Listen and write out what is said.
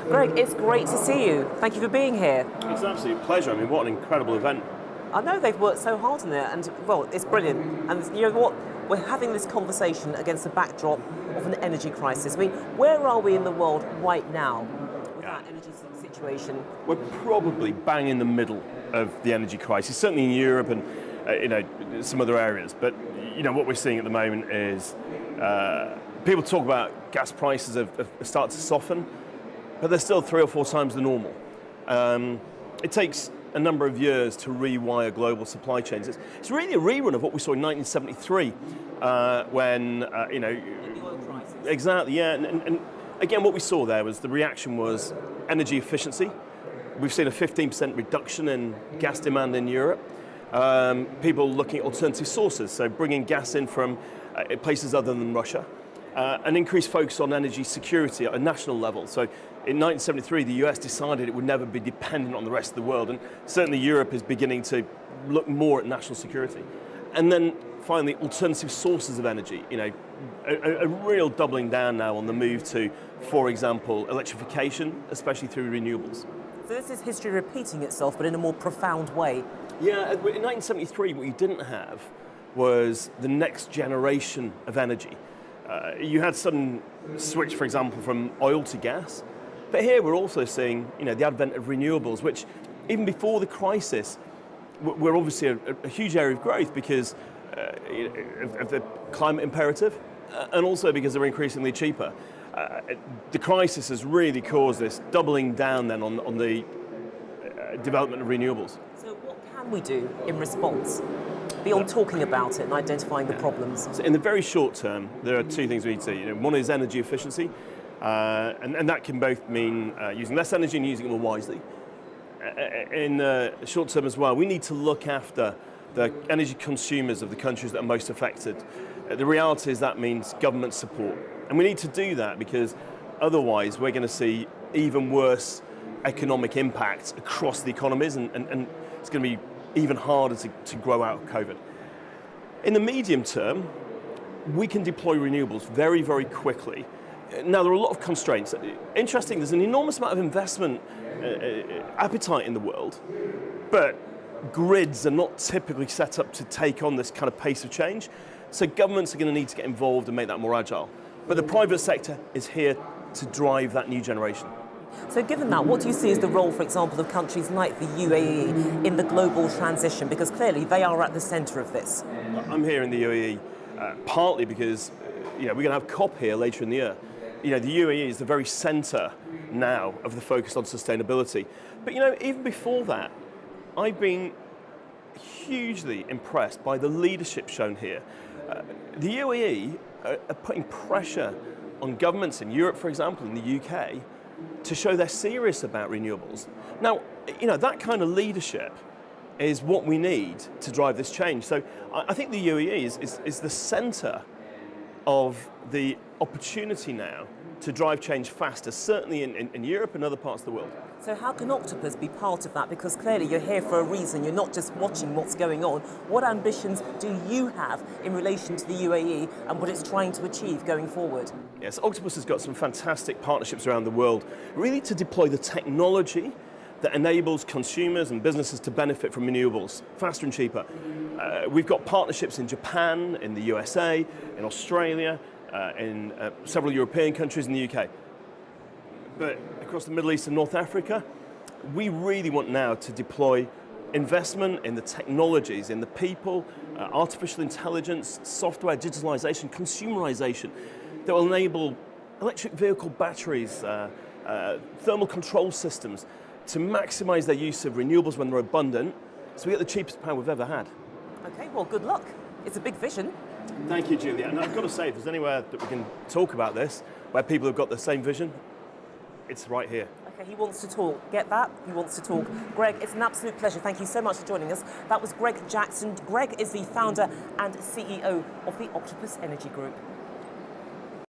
Greg, it's great to see you. Thank you for being here. It's an absolute pleasure. I mean, what an incredible event. I know they've worked so hard on it, and well, it's brilliant. And you know what? We're having this conversation against the backdrop of an energy crisis. I mean, where are we in the world right now with that energy situation? We're probably bang in the middle of the energy crisis, certainly in Europe and some other areas. But what we're seeing at the moment is people talk about gas prices have started to soften, but they're still 3 or 4 times the normal. It takes a number of years to rewire global supply chains. It's really a rerun of what we saw in 1973 when, The oil crisis. Exactly, yeah. And again, what we saw there was the reaction was energy efficiency. We've seen a 15% reduction in gas demand in Europe. People looking at alternative sources, so bringing gas in from places other than Russia. An increased focus on energy security at a national level. So in 1973, the US decided it would never be dependent on the rest of the world, and certainly Europe is beginning to look more at national security. And then finally, alternative sources of energy. A real doubling down now on the move to, for example, electrification, especially through renewables. So this is history repeating itself, but in a more profound way. Yeah, in 1973, what you didn't have was the next generation of energy. You had some switch, for example, from oil to gas. But here we're also seeing the advent of renewables, which even before the crisis, were obviously a huge area of growth because of the climate imperative and also because they're increasingly cheaper. The crisis has really caused this doubling down then on the development of renewables. So what can we do in response, beyond talking about it and identifying the problems? So in the very short term, there are 2 things we need to do. One is energy efficiency, and that can both mean using less energy and using it more wisely. In the short term as well, we need to look after the energy consumers of the countries that are most affected. The reality is that means government support. And we need to do that because otherwise we're going to see even worse economic impacts across the economies and it's going to be even harder to grow out of COVID. In the medium term, we can deploy renewables very, very quickly. Now, there are a lot of constraints. Interesting, there's an enormous amount of investment appetite in the world, but grids are not typically set up to take on this kind of pace of change. So governments are going to need to get involved and make that more agile. But the private sector is here to drive that new generation. So given that, what do you see as the role, for example, of countries like the UAE in the global transition? Because clearly they are at the centre of this. I'm here in the UAE partly because we're going to have COP here later in the year. The UAE is the very centre now of the focus on sustainability. But even before that, I've been hugely impressed by the leadership shown here. The UAE are putting pressure on governments in Europe, for example, in the UK, to show they're serious about renewables. Now, that kind of leadership is what we need to drive this change. So I think the UAE is the centre of the opportunity now to drive change faster, certainly in Europe and other parts of the world. So how can Octopus be part of that? Because clearly you're here for a reason, you're not just watching what's going on. What ambitions do you have in relation to the UAE and what it's trying to achieve going forward? Yes, Octopus has got some fantastic partnerships around the world, really to deploy the technology that enables consumers and businesses to benefit from renewables faster and cheaper. We've got partnerships in Japan, in the USA, in Australia, in several European countries, in the UK. But across the Middle East and North Africa, we really want now to deploy investment in the technologies, in the people, artificial intelligence, software, digitalization, consumerization that will enable electric vehicle batteries, thermal control systems to maximize their use of renewables when they're abundant, so we get the cheapest power we've ever had. Okay, well, good luck. It's a big vision. Thank you, Juliette. And I've got to say, if there's anywhere that we can talk about this, where people have got the same vision, it's right here. Okay, he wants to talk. Get that? He wants to talk. Greg, it's an absolute pleasure. Thank you so much for joining us. That was Greg Jackson. Greg is the founder and CEO of the Octopus Energy Group.